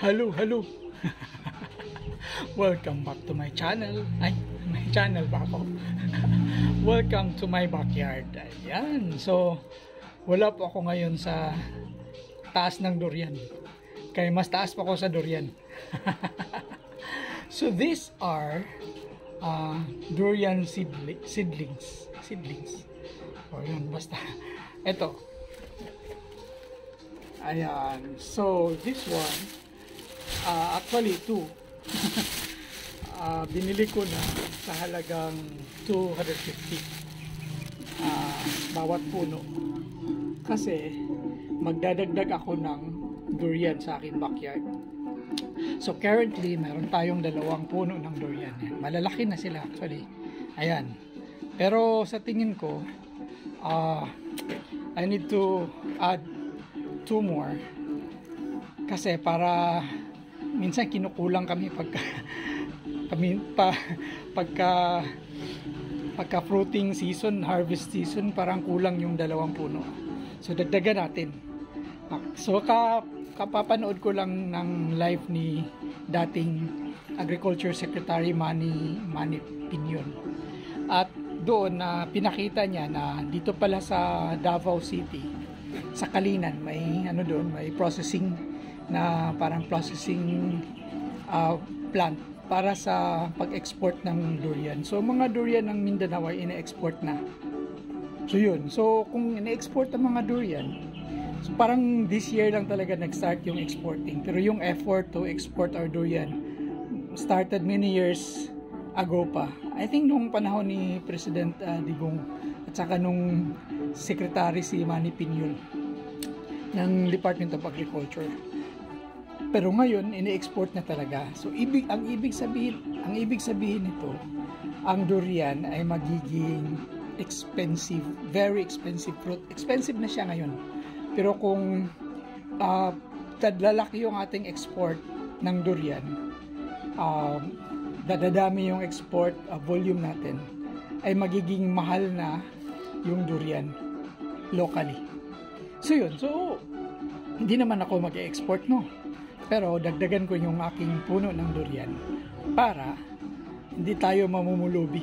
Hello, hello. Welcome back to my channel. Ay, may channel pa ako. Welcome to my backyard. Ayan. So, wala po ako ngayon sa taas ng durian. Kaya mas taas pa ako sa durian. So, these are durian seedlings. O yun, basta. Ito. Ayan. So, this one, actually, two. Binili ko na sa halagang 250 bawat puno. Kasi, magdadagdag ako ng durian sa aking backyard. So, currently, meron tayong 2 puno ng durian. Malalaki na sila, actually. Ayan. Pero, sa tingin ko, I need to add 2 more kasi para minsan kinukulang kami pagka fruiting season, harvest season, parang kulang yung 2 puno. So dagdagan natin. So kapapanood ko lang ng live ni dating Agriculture Secretary Manny Piñon. At doon na pinakita niya na dito pala sa Davao City, sa Kalinan, may may processing na parang processing plant para sa pag-export ng durian. So mga durian ng Mindanao ay ine-export na. So yun. So kung ine-export ang mga durian, so parang this year lang talaga nag-start yung exporting. Pero yung effort to export our durian started many years ago pa. I think nung panahon ni President Digong at saka nung Secretary si Manny Piñon ng Department of Agriculture. Pero ngayon ini-export na talaga. So ang ibig sabihin nito, ang durian ay magiging expensive, very expensive fruit. Expensive na siya ngayon. Pero kung lalaki yung ating export ng durian, dadadami yung export volume natin, ay magiging mahal na yung durian locally. So yun, so hindi naman ako mag-export, no, pero dagdagan ko yung aking puno ng durian para hindi tayo mamumulubi.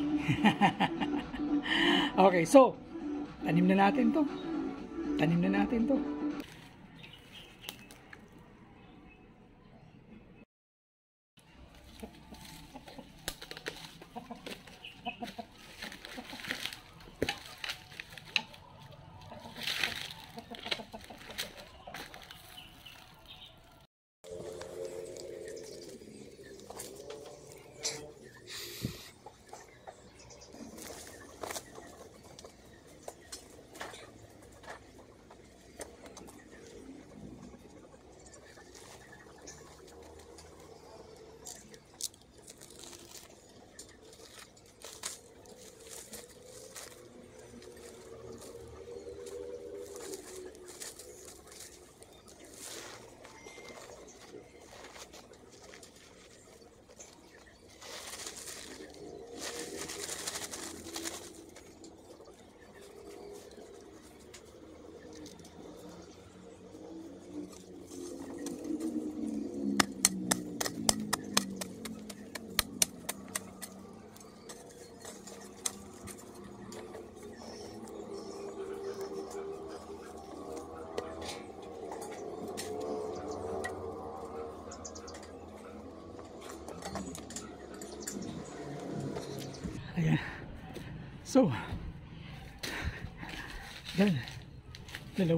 Okay, so tanim na natin to. Ayan. So, yan. 2.